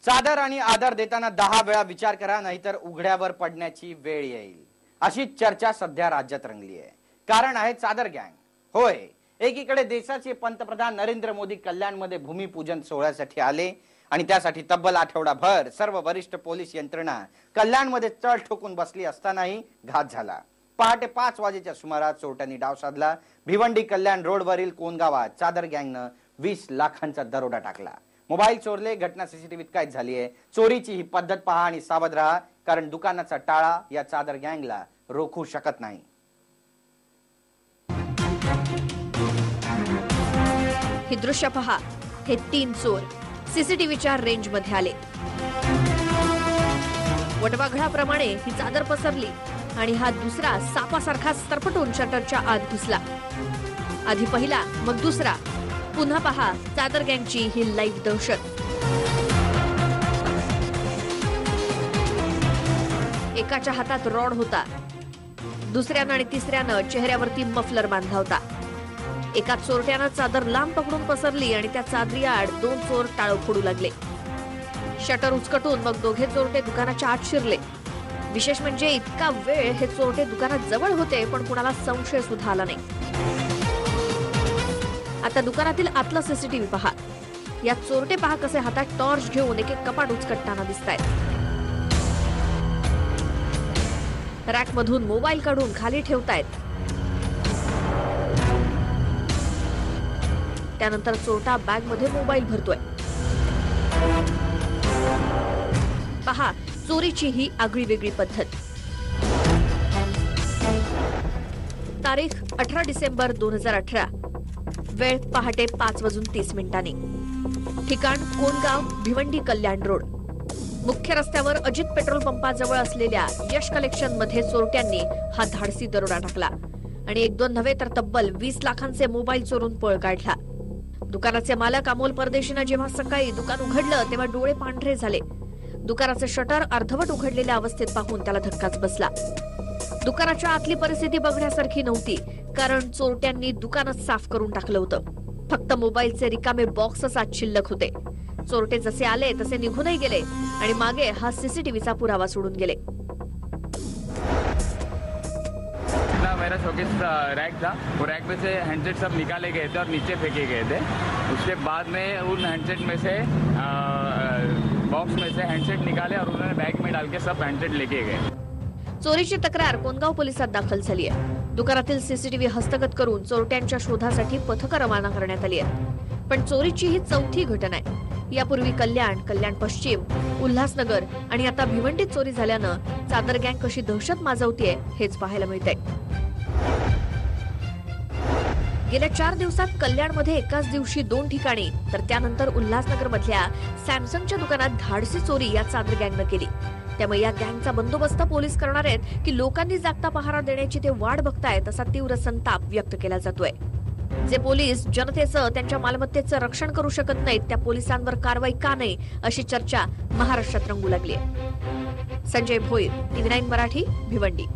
चादर आणि आदर देताना 10 वेळा विचार करा, नाहीतर उघड्यावर पडण्याची वेळ येईल, अशी चर्चा सध्या राज्यात रंगली आहे. कारण आहे चादर गँग. होय, एकीकडे देशाचे पंतप्रधान नरेंद्र मोदी कल्याणमध्ये भूमिपूजन सोहळ्यासाठी आले आणि त्यासाठी तब्बल आठवडाभर सर्व वरिष्ठ पोलीस यंत्रणा कल्याणमध्ये चढ ठोकून बसली असतानाही घात झाला. पहाटे 5 वाजेच्या सुमारास चोरट्यांनी डाव साधला. भिवंडी कल्याण रोडवरील कोणगावात चादर गँगनं 20 लाखांचा दरोडा टाकला. मोबाईल चोरले. घटना सीसीटीव्हीत कैद झाली आहे. चोरीची ही पद्धत पहा आणि सावध राहा, कारण दुकानाचा टाळा या चादर गँगला रोखू शकत नाही. हे दृश्य पहा. हे 3 चोर सीसीटीव्हीच्या रेंज मध्ये आले. वटवाघळाप्रमाणे ही चादर पसरली आणि हा दुसरा सापासारखा सरपटून शटरच्या आत घुसला. आधी पहिला, मग दुसरा. पुन्हा पहा चादर गँगची ही लाईव्ह दहशत. एकाच्या हातात रॉड होता, दुसऱ्यानं आणि तिसऱ्यानं चेहऱ्यावरती मफलर बांधला होता. एका चोरट्यानं चादर लांब पकडून पसरली आणि त्या चादरीआड 2 चोर टाळं फोडू लागले. शटर उचकटून मग दोघे चोरटे दुकानाच्या आत शिरले. विशेष म्हणजे इतका वेळ हे चोरटे दुकानात जवळ होते, पण कुणाला संशय सुद्धा आला नाही. आता दुकानातील आतला सीसीटीव्ही पहा. या चोरटे पहा कसे हातात टॉर्च घेऊन एक एक कपाट उचकटताना दिसतायत. रॅक मधून मोबाईल काढून खाली ठेवतायत. त्यानंतर चोरटा बॅग मध्ये मोबाईल भरतोय. पहा चोरीची ही आगळी वेगळी पद्धत. तारीख 18 डिसेंबर 2018. वेळ पहाटे 5:30. ठिकाण कोणगाव, भिवंडी कल्याण रोड. मुख्य रस्त्यावर अजित पेट्रोल पंपाजवळ असलेल्या यश कलेक्शन मध्ये चोरट्यांनी हा धाडसी दरोडा टाकला आणि 1-2 नव्हे तर तब्बल 20 लाखांचे मोबाईल चोरून पळ काढला. दुकानाचे मालक अमोल परदेशीनं जेव्हा सकाळी दुकान उघडलं तेव्हा डोळे पांढरे झाले. दुकानाचे शटर अर्धवट उघडलेल्या अवस्थेत पाहून त्याला धक्काच बसला. दुकानाच्या आतली परिस्थिती बघण्यासारखी नव्हती, कारण चोरट्यांनी दुकानच साफ करून टाकलं होतं. फक्त मोबाईलचे रिकामे बॉक्सच आत शिल्लक होते. चोरटे जसे आले तसे निघूनही गेले आणि मागे हा सीसीटीव्हीचा पुरावा सोडून गेले. मेरा शोकेस रैक था, वो रैक में से हैंडसेट सब निकाले गए थे और नीचे फेंके गए थे. उसके बाद में उन हैंडसेट में से बॉक्स में से हैंडसेट निकाले और उन्होंने बैग में डाल के सब हैंडसेट लेके गए. चोरीची तक्रार कोणगाव पोलिसात दाखल झाली आहे. दुकानातील सीसीटीव्ही हस्तगत करून चोरट्यांच्या शोधासाठी पथकं रवाना करण्यात आली आहेत. पण चोरीची ही 4थी घटना आहे. यापूर्वी कल्याण, कल्याण पश्चिम, उल्हासनगर आणि आता भिवंडीत चोरी झाल्यानं चादर गँग कशी दहशत माजवतीये हेच पाहायला मिळतंय. गेल्या 4 दिवसात कल्याणमध्ये एकाच दिवशी 2 ठिकाणी तर त्यानंतर उल्हासनगर मधल्या सॅमसंगच्या दुकानात धाडसी चोरी या चादर गँगनं केली. त्यामुळे या गँगचा बंदोबस्त पोलीस करणार आहेत की लोकांनी जागता पहारा देण्याची ते वाट बघतायत, असा तीव्र संताप व्यक्त केला जातोय. जे पोलीस जनतेचं, त्यांच्या मालमत्तेचं रक्षण करू शकत नाहीत, त्या पोलिसांवर कारवाई का नाही, अशी चर्चा महाराष्ट्रात रंगू लागली आहे. संजय भोईर, TV9 मराठी, भिवंडी.